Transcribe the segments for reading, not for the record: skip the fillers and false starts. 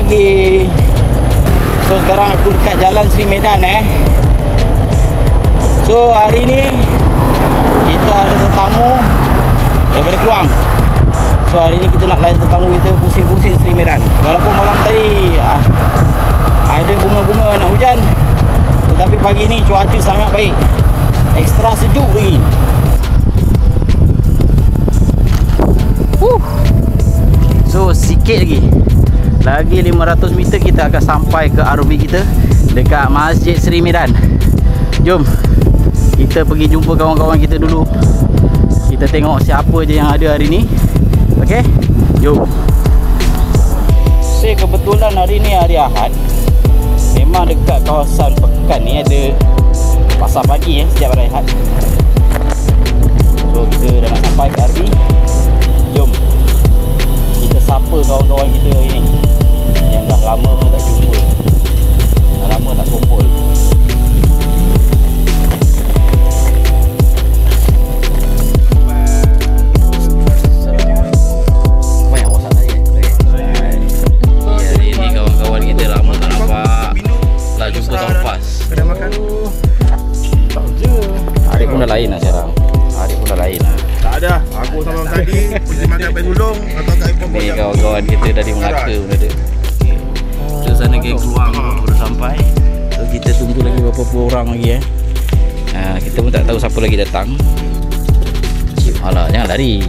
pagi. So sekarang aku dekat Jalan Seri Medan So hari ni kita ada tetamu daripada Keluang. So hari ni kita nak layan tetamu kita pusing-pusing Seri Medan. Walaupun malam tadi ada bunga-bunga nak hujan, tetapi pagi ni cuaca sangat baik. Ekstra sejuk lagi. So sikit lagi 500 meter kita akan sampai ke ROV kita dekat Masjid Seri Medan. Jom kita pergi jumpa kawan-kawan kita dulu. Kita tengok siapa je yang ada hari ni. Okey, jom. Kebetulan hari ni hari Ahad. Memang dekat kawasan Pekan ni ada pasar pagi setiap hari Ahad. So kita dah nak sampai ke ROV. Jom kita sapa kawan-kawan kita hari ni yang dah lama tak jumpa, dah lama tak kumpul. Banyak WhatsApp tadi hari ni kawan-kawan kita lama tak nampak. Dah jumpa tahun lepas. Kedai makan tak je. Hari pun dah lain lah sekarang. Hari pun dah lain lah. Tak ada. Aku sama tadi pergi makan pai sulung atau kat Ipoh. Ni kawan-kawan kita dari Melaka pun ada. Ke sana geng Keluang baru sampai. So kita tunggu lagi beberapa orang lagi kita pun tak tahu siapa lagi datang. Alah, jangan lari.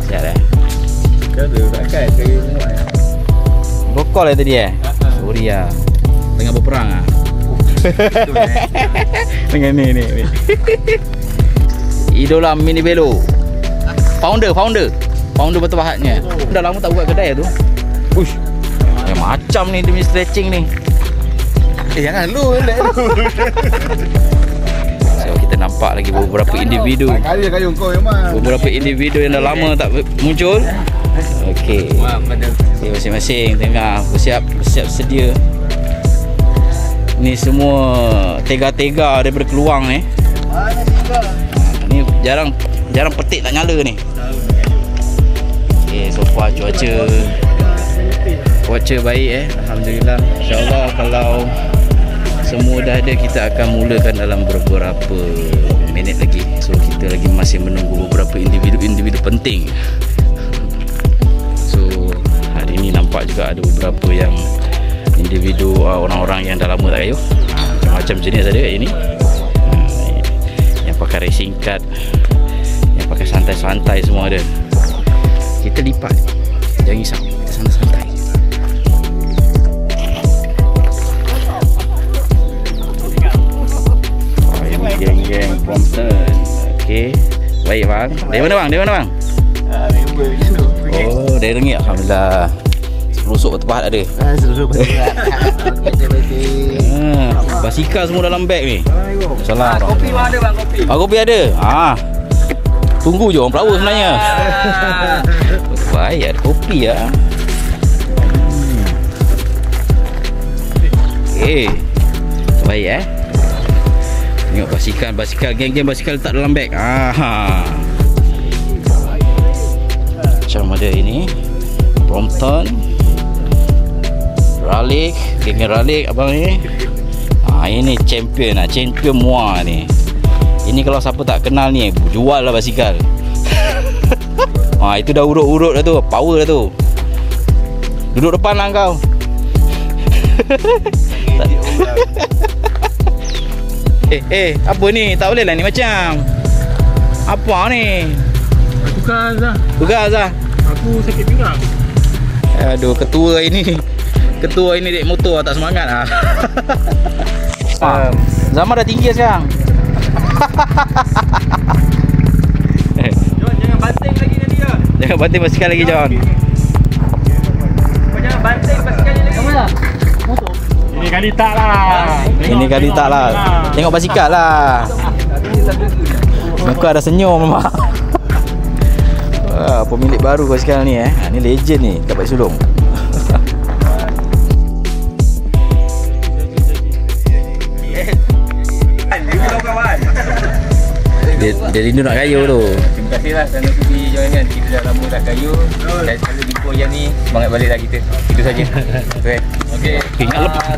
Siap Ada takkan kaya muat. Bokol tadi Sorry tengah berperang dengan ni Idola Mini Belo. Founder berterbahatnya. Dah lama tak buka kedai tu. Uish. Macam ni demi stretching ni. Jangan lu So kita nampak lagi beberapa individu. Kayung kau memang. Beberapa individu yang dah lama tak muncul. Okey. Masing-masing tengah bersiap sedia. Ni semua tega-tega daripada Keluang ni. Ni jarang petik tak nyala ni. Okey, so far cuaca baik Alhamdulillah. InsyaAllah kalau semua dah ada, kita akan mulakan dalam beberapa minit lagi. So kita lagi masih menunggu beberapa individu penting. So hari ni nampak juga ada beberapa yang individu orang-orang yang dah lama tak kayuh. Macam jenis ada kat sini. Yang pakai racing card, yang pakai santai-santai semua ada. Kita lipat, jangan risau, kita santai-santai. Geng-geng Brompton. Okey. Baik bang. Dari mana bang? Member gitu. Oh, dari Rengit. Alhamdulillah. Serusuk bertepahat ada. Serusuk bertepahat. Basikal semua dalam beg ni. Salah. Kopi ada bang, kopi. Kopi ada. Tunggu je orang pelawak sebenarnya. Baik, ada kopi Okey. Baik Tengok basikal, geng-geng basikal letak dalam beg. Macam ada ini Brompton, Ralik, geng-geng Ralik abang ni. Ini champion mua ni. Ini kalau siapa tak kenal ni, jual lah basikal. Itu dah urut-urut dah tu, power dah tu. Duduk depan lah kau. Apa ni? Tak boleh lah ni macam. Apa ni? Tukar Azhar. Aku sakit pinggang. Aduh, ketua ini dek motor tak semangat Zaman dah tinggi sekarang. John, jangan banting lagi nanti ya. Jangan banting basikal lagi, John. Kau jangan banting basikalnya lagi. Apa motor? Ini kali tak lah. Tengok basikal lah. Muka ada senyum mak. Pemilik baru basikal ni ni legend ni kat Bait Sulong. Dia rindu nak kayu tu. Terima kasih lah kerana sudi join kan. Kita dah lama dah kayu dan selalu kampung yang ni, semangat balik lah kita. Itu saja. Okey.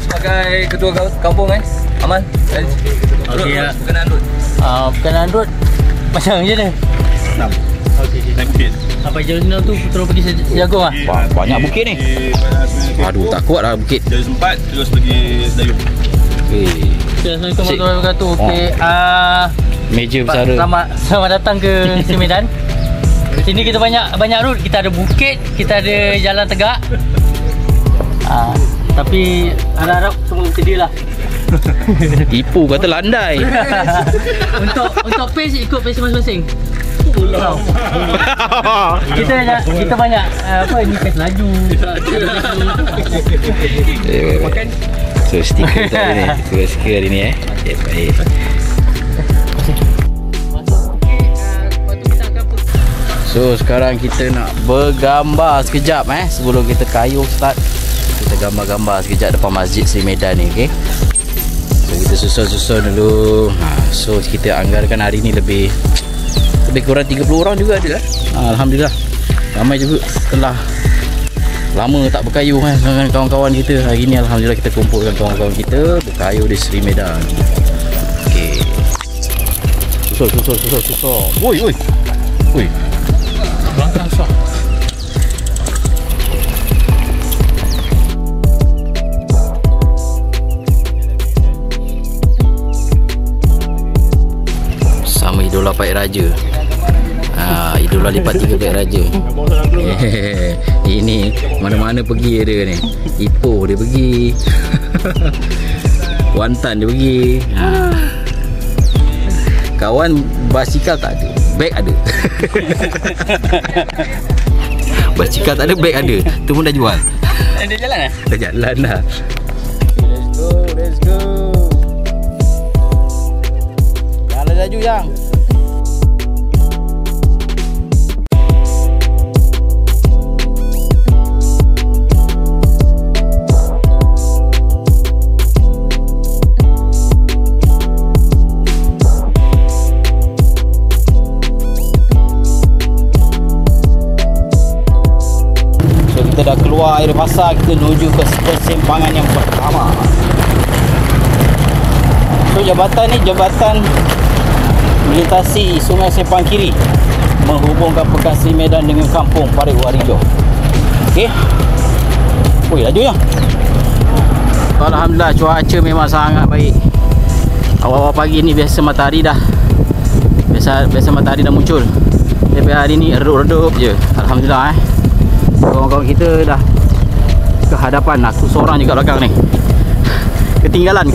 Sebagai ketua kampung Amal. Okey ya. Berkenaan road. Berkenaan road macam je ni. 6. Okey. Naked. Apa jauh sini tu terus pergi Sejagung ah. Banyak bukit ni. Aduh, tak kuat lah bukit. Jalur sempat terus pergi Sedayung. Assalamualaikum warahmatullahi wabarakatuh. Okey, Meja bersara. Selamat datang ke Medan. Sini kita banyak road. Kita ada bukit, kita ada jalan tegak. Tapi harap semua sedia lah. Tipu kata landai. Untuk pace ikut pace masing-masing. Kita banyak apa ni, pace laju. Makan. So stiker tadi ni. Stiker hari ni baik. So sekarang kita nak bergambar sekejap sebelum kita kayuh start. Kita gambar-gambar sekejap depan Masjid Sri Medan ni, okey. So kita susun dulu. So kita anggarkan hari ni lebih kurang 30 orang juga ada. Alhamdulillah. Ramai juga setelah lama tak berkayuh dengan kawan-kawan kita. Hari ni alhamdulillah kita kumpulkan kawan-kawan kita berkayuh di Sri Medan. Okey. Susul. Woi. Belakang sah. Sama idola Paik Raja. Idola lipat 3 Paik Raja. Ini mana-mana pergi dia ni. Ipoh dia pergi. Kuantan dia pergi. Kawan basikal tak ada, beg ada. Basikal tak ada, beg ada. Tu pun dah jual. Dia jalan lah? Dah jalan dah. Let's go. Jalan laju yang. Kita dah keluar air pasar, kita menuju ke persimpangan yang pertama. So jambatan ni jambatan melintasi Sungai Sepang Kiri, menghubungkan Pekan Sri Medan dengan kampung Parit Waringjo. Okey. Oi, laju ya. Alhamdulillah cuaca memang sangat baik. Awal-awal pagi ni biasa matahari dah matahari dah muncul. Tapi hari ni redup je. Alhamdulillah kawan-kawan kita dah ke hadapan. Aku seorang juga belakang ni. Ketinggalan.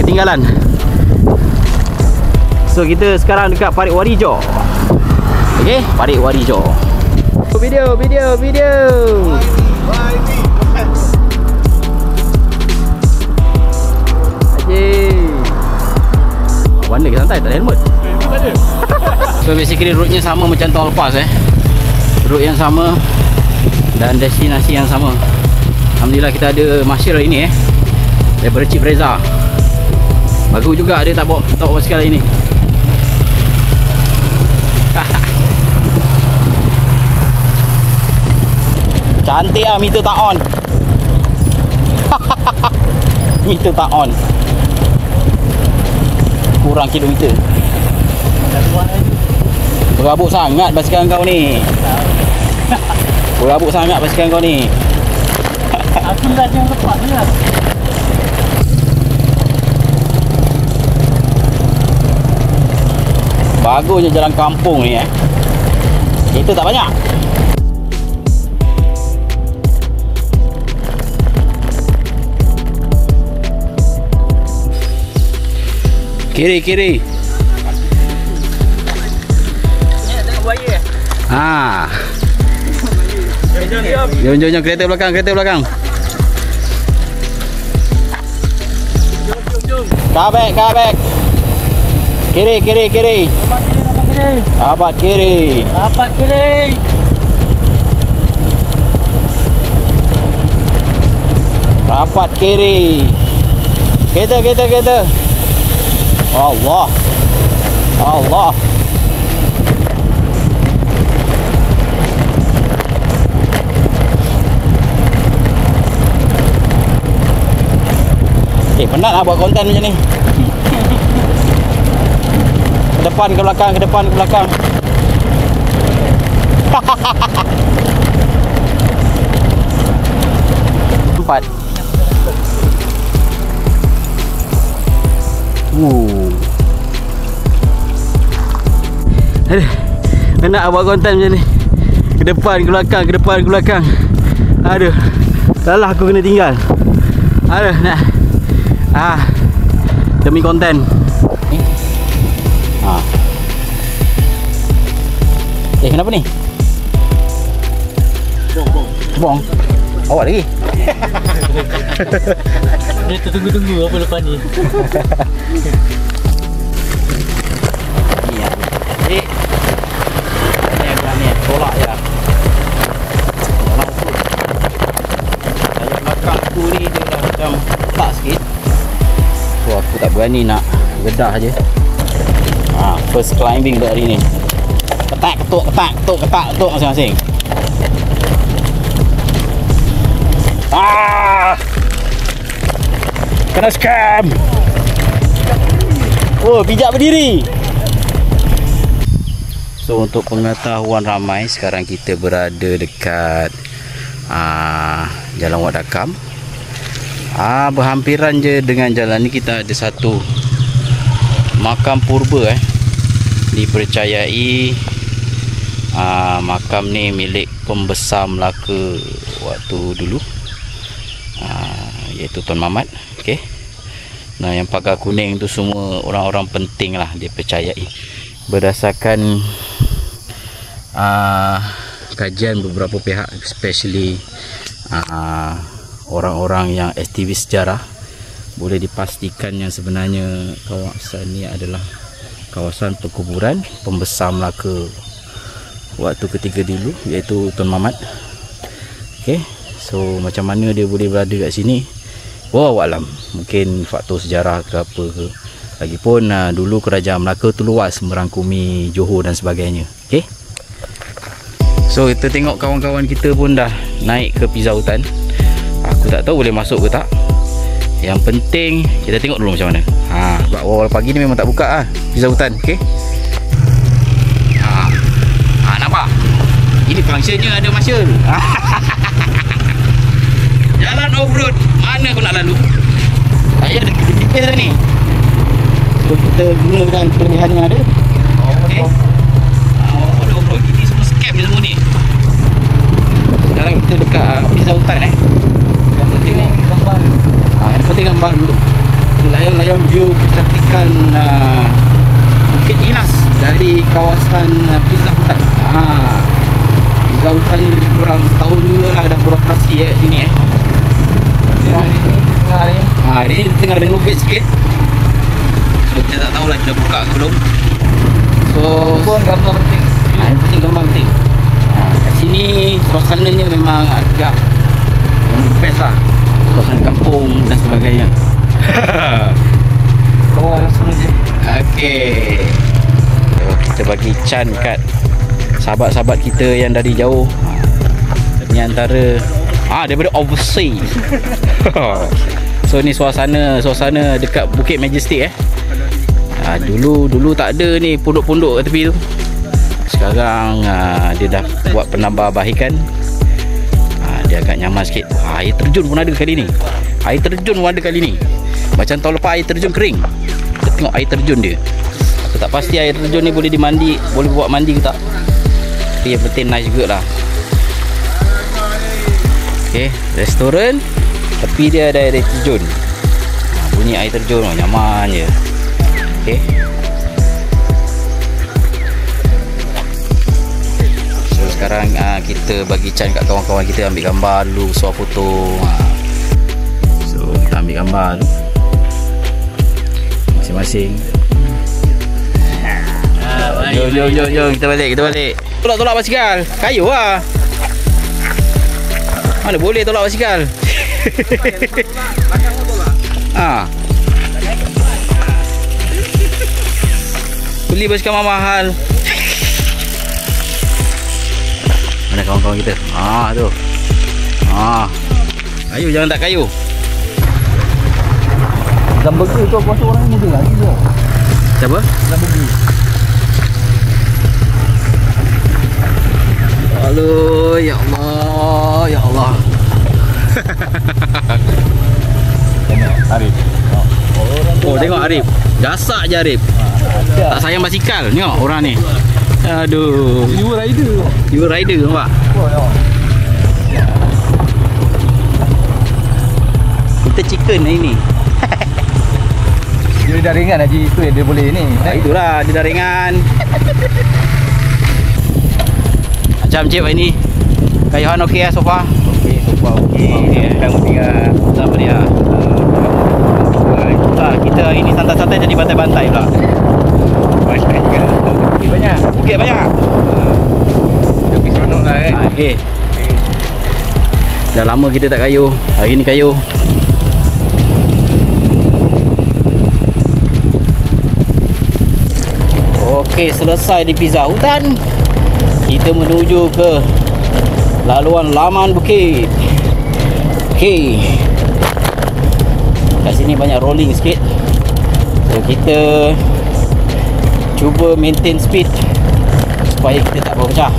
So kita sekarang dekat Parit Waringjo. Okey, Parit Waringjo. Video. Warna ke santai, tak ada helmet. So basically roadnya sama macam tahun lepas road yang sama dan destinasi yang sama. Alhamdulillah kita ada masyarakat hari ni daripada Cik Reza. Bagus juga dia tak bawa basikal hari ni. Cantik lah, meter tak on. Meter tak on. Kurang kilometer. Berabuk sangat basikal kau ni. Berabuk sangat basikal kau ni. Aku dah jangan lepas ni lah. Bagusnya jalan kampung ni Kereta tak banyak. Kiri. Ni nak tengok buaya. Jom kereta belakang. Kabek. Kiri. Rapat kiri. Rapat kiri. Kereta. Allah. Penat lah buat konten macam ni. Ke depan ke belakang, ke depan ke belakang. Empat. Aduh, nak buat konten macam ni. Ke depan ke belakang, ke depan ke belakang. Aduh, salah aku kena tinggal. Aduh, nak. Demi konten. Kenapa ni? Bong. Awak lagi. Dia tertunggu-tunggu apa lepas ni. Ni tolak je. Dalam belakang aku ni dia dah macam tak sikit. So aku tak berani nak gedah je. First climbing dah hari ni. Ketak, ketuk, ketak, ketuk, ketak, ketuk masing-masing. Kena scam. Oh, pijak berdiri. So untuk pengetahuan ramai, sekarang kita berada dekat Jalan Wat Dakam. Berhampiran je dengan jalan ni kita ada satu makam purba dipercayai makam ni milik pembesar Melaka waktu dulu, iaitu Tuan Mamat. Okey. Nah, yang pagar kuning tu semua orang-orang penting lah dia percayai. Berdasarkan kajian beberapa pihak, especially orang-orang yang aktivis sejarah, boleh dipastikan yang sebenarnya kawasan ni adalah kawasan perkuburan pembesar Melaka waktu ketiga dulu, iaitu Tuan Mamat. Okey, so macam mana dia boleh berada kat sini, wallahu alam, mungkin faktor sejarah ke apa ke. Lagipun dulu kerajaan Melaka tu luas, merangkumi Johor dan sebagainya. Okey, so kita tengok kawan-kawan kita pun dah naik ke Pizza Hutan. Aku tak tahu boleh masuk ke tak. Yang penting kita tengok dulu macam mana. Sebab awal pagi ni memang tak buka Pizza Hutan. Okey, nampak? Ini functionnya ada marshal. Jalan off-road, mana aku nak lalu? Saya ada GPS dah ni. So kita gunakan pilihan yang ada. Okey, ada off-road, ini semua scam ni semua ni. Sekarang kita dekat Pizza Hutan. Yang penting gambar. Yang penting gambar dulu. Layan-layan view kecantikan Bukit Inas dari kawasan Pizza Hutan. Pizza Hutan ni lebih kurang setahun juga lah dah beroperasi sini. Hari ni tengah renovate sikit. So kita tak tahulah kita buka ke belum. So pun gambar penting. Yang penting gambar penting. Kat sini suasananya memang agak best lah. Suasana kampung dan sebagainya. Okey, kita bagi can kat sahabat-sahabat kita yang dari jauh. Ini antara daripada overseas. So ni suasana dekat Bukit Majestic. Dulu tak ada ni pondok-pondok kat tepi tu. Sekarang dia dah buat penambahbaikan. Dia agak nyaman sikit. Air terjun pun ada kali ni. Air terjun pun ada kali ni. Macam tahun lepas air terjun kering. Kita tengok air terjun dia. Aku tak pasti air terjun ni boleh dimandi, boleh buat mandi ke tak. Tapi yang penting nice juga lah. Okey, restoran tapi dia ada air terjun. Bunyi air terjun nyaman je. Okey. So sekarang kita bagi can kat kawan-kawan kita ambil gambar dulu, suap foto. So kita ambil gambar tu masing-masing. Jom kita balik. Tolak basikal. Kayu lah. Mana boleh tolak basikal. Beli basikal mahal. Mana kawan-kawan kita? Tu. Kayu, jangan tak kayu. Zamburger tu aku rasa orang muda lagi tu. Siapa? Zamburger. Halo, ya Allah, ya Allah. Arif. Oh, tengok Arif. Gasak je Arif. Tak sayang basikal. Tengok orang ni. Aduh. You rider. You rider nampak? Kita chicken hari ni. Dia dah ringan Haji. Itu yang dia boleh ni. Itulah, dia dah ringan. Macam Cip hari ni. Kayuhan okey lah so far? Okey, sofa okey. Dah tinggal. Tak apa dia. Itulah, kita hari ni santai-santai jadi bantai-bantai pula. Banyak juga. Okey banyak. Bukit banyak. Lebih seronok lah kan. Okey. Dah lama kita tak kayu. Hari ni kayu. Okey, selesai di Pizza Hutan. Kita menuju ke laluan Laman Bukit. Okey. Kat sini banyak rolling sikit. So kita cuba maintain speed supaya kita tak berpecah.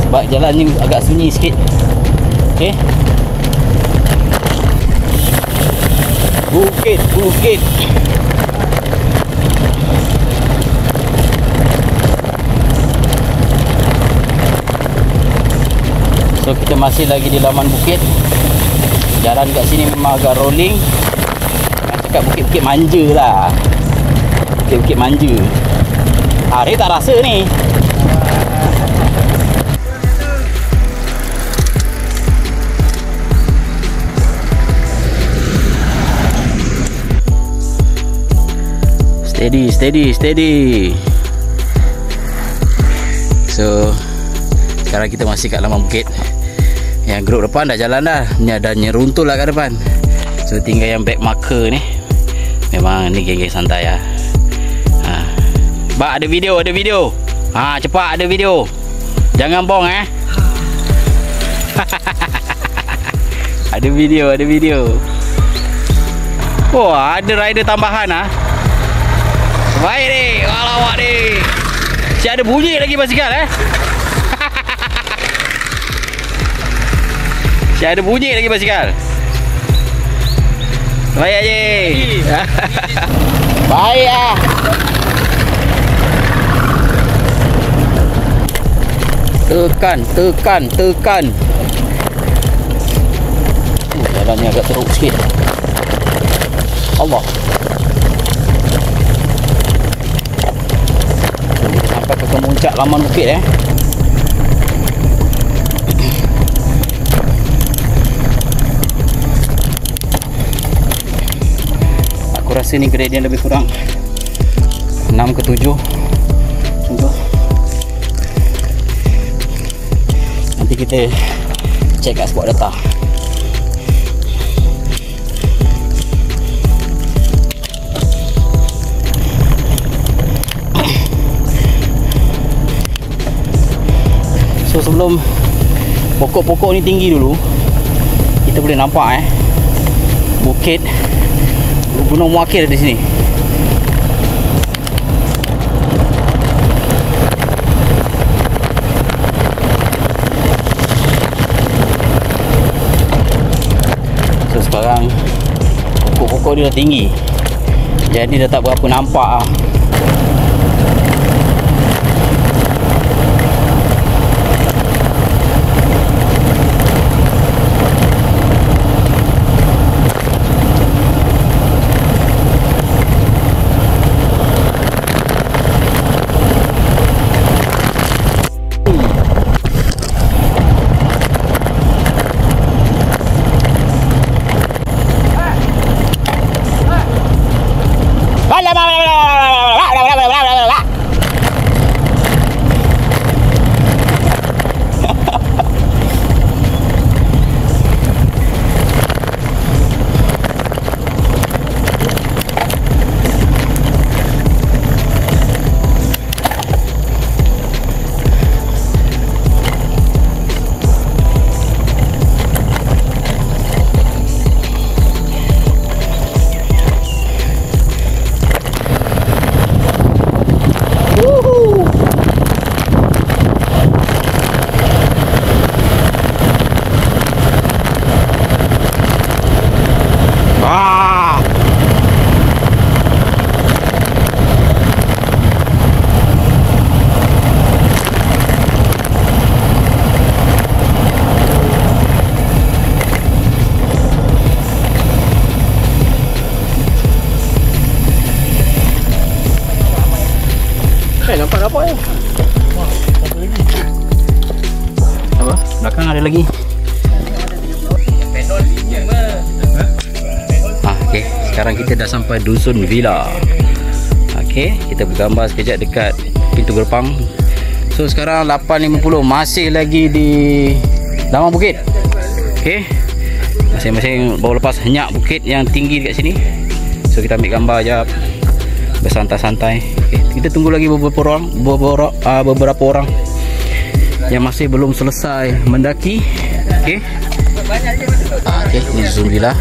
Sebab jalan ni agak sunyi sikit. Okey. Bukit. So kita masih lagi di Laman Bukit. Jalan kat sini memang agak rolling. Nak cakap bukit-bukit manja lah. Bukit-bukit manja. Hari tak rasa ni. Steady. So sekarang kita masih kat Laman Bukit. Yang grup depan dah jalan dah. Ni ada nyeruntul lah kat depan. So tinggal yang back marker ni. Memang ni geng-geng santai lah. Bak, ada video. Cepat ada video. Jangan bong Ada video. Wah, ada rider tambahan Baik ni. Alamak ni. Si ada bunyi lagi basikal Ada bunyi lagi basikal. Baik Haji. Baik Tekan. Jalannya agak teruk sikit. Allah. Kita sampai ke kemuncak Laman Bukit Rasa ni gradient lebih kurang 6 ke 7 contoh. Nanti kita check kat spot data. So sebelum pokok-pokok ni tinggi dulu, kita boleh nampak bukit Gunung Muakil di sini. So sekarang pokok-pokok dia dah tinggi. Jadi dah tak berapa nampak Dapat apa ya? Apa? Belakang ada lagi. Okey, sekarang kita dah sampai Dusun Villa. Okey, kita bergambar sekejap dekat pintu gerbang. So sekarang 8.50, masih lagi di Lambang Bukit. Okey. Masing-masing baru lepas henyak bukit yang tinggi dekat sini. So kita ambil gambar jap, bersantai-santai. Okay, kita tunggu lagi beberapa orang yang masih belum selesai mendaki. Okey. Okey, ini Dusun Villa.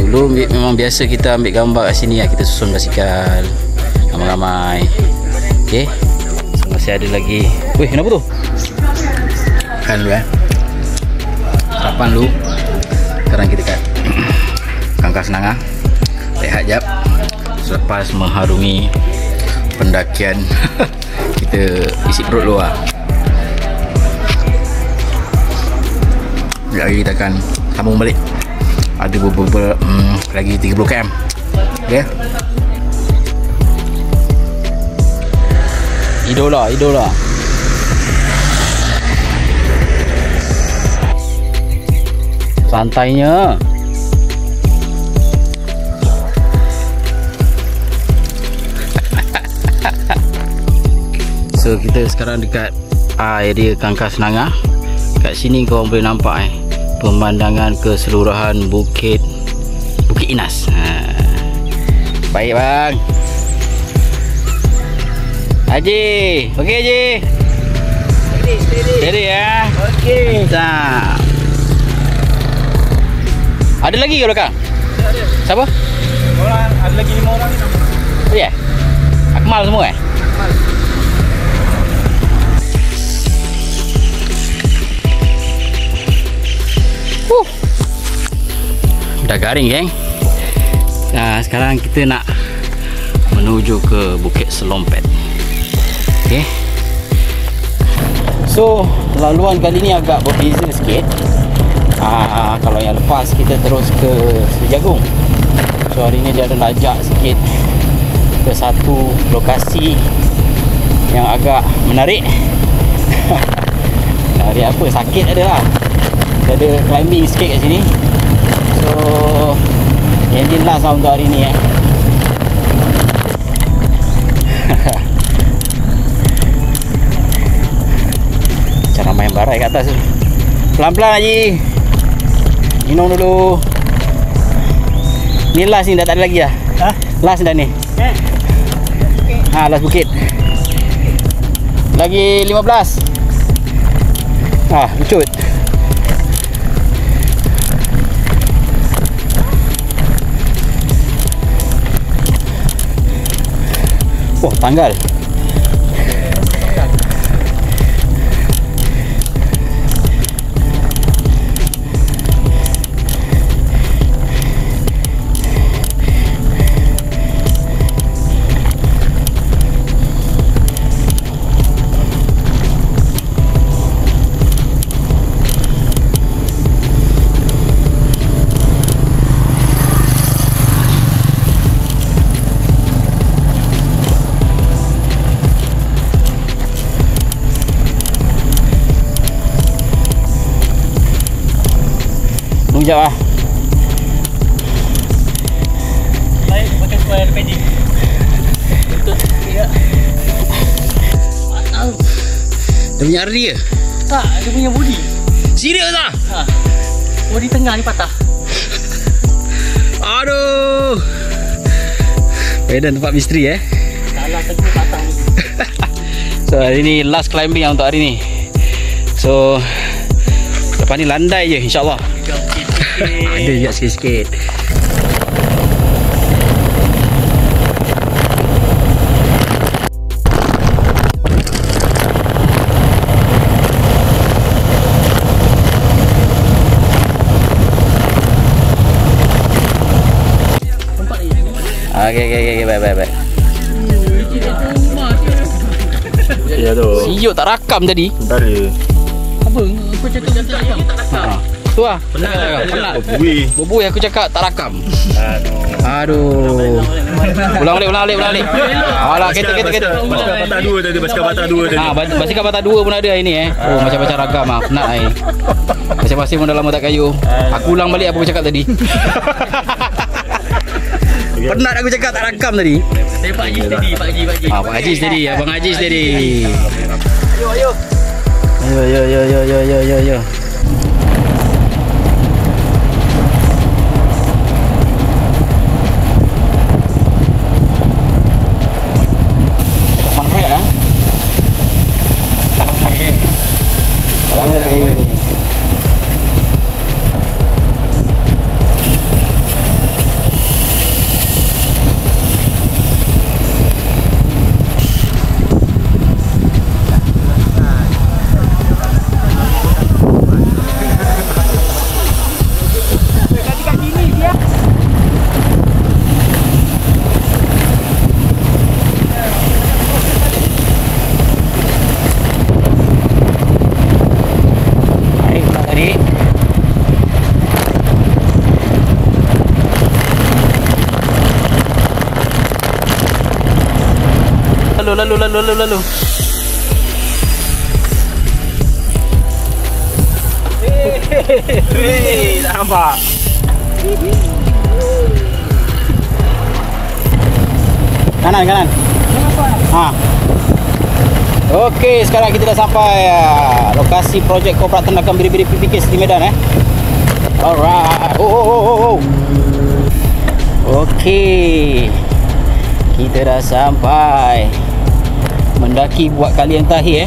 Dulu memang biasa kita ambil gambar kat sini ya, kita susun basikal ramai-ramai. Okey. So, masih ada lagi. Weh, kenapa tu? Kan dulu sarapan dulu. Sekarang kita kat Kangkas Nangah. Rehat jap selepas mengharungi pendakian. Kita isi perut dulu lah. Sekejap lagi kita akan sambung balik. Ada beberapa lagi 30 km. Okay. Idola. Santainya. So kita sekarang dekat area Kangkas Nangah. Kat sini korang boleh nampak pemandangan keseluruhan Bukit Inas. Baik bang Haji. Okey Haji. Steady ya. Okey. Dah. Ada lagi ke belakang? Ada. Siapa? Orang, ada lagi 5 orang ni. Oh ya? Akmal semua Akmal. Dah garing geng. Nah, sekarang kita nak menuju ke Bukit Selompet. Okey. So, laluan kali ni agak berbeza sikit. Kalau yang lepas kita terus ke Sejagung. So hari ni dia ada lajak sikit ke satu lokasi yang agak menarik. Menarik apa? Sakit ada lah. Kita ada climbing sikit kat sini. So yang ni last lah untuk hari ni Cara main barai kat atas tu. Pelan-pelan Haji. Minum dulu. Ni last ni, dah tak ada lagi lah. Last dah ni. Last bukit. Lagi 15. Lucut. Wah, tanggal. Sekejap lah. Baik, pakai square padding. Untuk ya. Mantap. Dia punya ardi ke? Tak, dia punya body. Serius tak? Body tengah ni patah. Aduh. Medan tempat misteri Salah tengah patah ni. So hari ni last climbing lah untuk hari ni. So lepas ni landai je insyaAllah. Ada juga sikit-sikit. Okay, baik. Ya tu. Siuk tak rakam tadi. Tak ada. Apa? Kau cakap tak rakam? Tu lah. Penat. Bobui aku cakap tak rakam. Aduh. Ulang balik. Alah, kereta. Basikal patah 2 tadi, basikal patah 2 tadi. Basikal patah 2 pun ada hari ni Oh, macam-macam ragam ah. Penat ai. Pasir-pasir pun dah lama tak kayu. Aku ulang balik apa aku cakap tadi. Penat aku cakap tak rakam tadi. Saya Pak Haji steady, Pak Haji. Pak Haji steady, Abang Haji steady. Ayo. Yo. Lalu. Tak nampak. Kanan. Okey, sekarang kita dah sampai lokasi projek Koperat Tindakan Biri-Biri PPK di Medan Alright. Okey. Kita dah sampai. Mendaki buat kali yang terakhir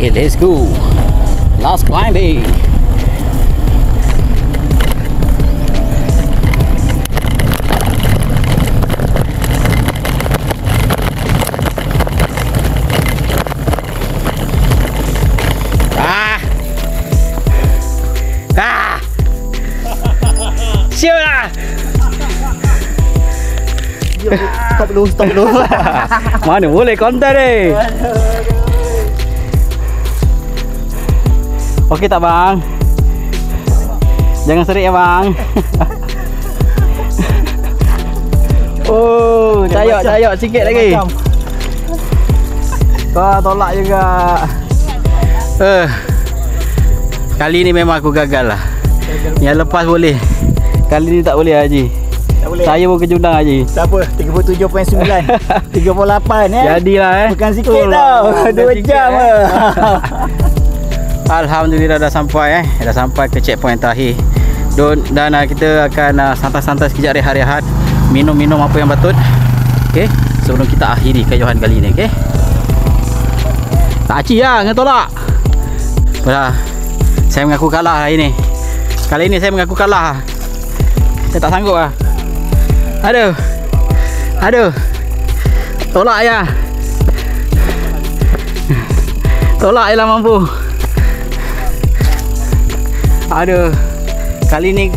Okay, let's go. Last climbing. Siap lah. Stop dulu. Mana boleh konten ni. Okey tak bang? Jangan serik ya bang. Oh, cayok sikit lagi. Kau tolak juga. Kali ni memang aku gagal lah. Yang lepas boleh. Kali ni tak boleh Haji. Saya pun kejundang Haji. Siapa? 37.9 38 Jadilah bukan sikit tau. 2 jam Alhamdulillah dah sampai Dah sampai ke checkpoint terakhir. Dan kita akan santai-santai sekejap rehat-rehat. Minum-minum apa yang patut. Okey, sebelum kita akhiri kayuhan kali ni, okey. Tak aci lah, kena tolak. Saya mengaku kalah hari ni. Kali ni saya mengaku kalah. Saya tak sanggup lah. Aduh. Tolak ya. Tolak je lah mampu. Aduh. Kali ni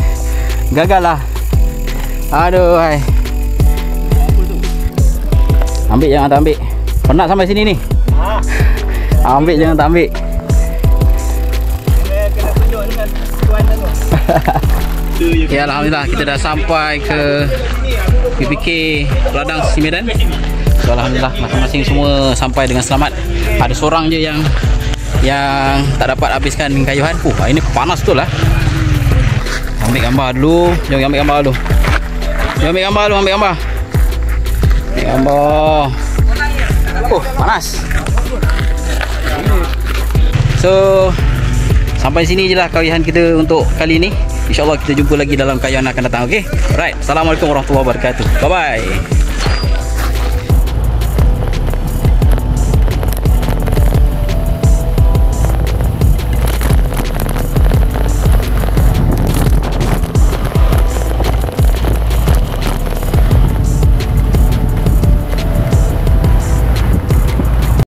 gagal lah. Aduh hai. Ambil jangan tak ambil. Penat sampai sini ni. Ambil jangan tak ambil. Kena tunjuk dengan tuan tu. Okay, alhamdulillah kita dah sampai ke PPK Ladang Medan. So, alhamdulillah masing-masing semua sampai dengan selamat. Ada seorang je yang tak dapat habiskan kayuhan. Ini panas betul lah. Ambil gambar dulu. Jom ambil gambar dulu. Ambil gambar. Panas. So, sampai sini je lah kayuhan kita untuk kali ni. InsyaAllah kita jumpa lagi dalam kayuhan akan datang. Okay? Alright. Assalamualaikum warahmatullahi wabarakatuh. Bye-bye.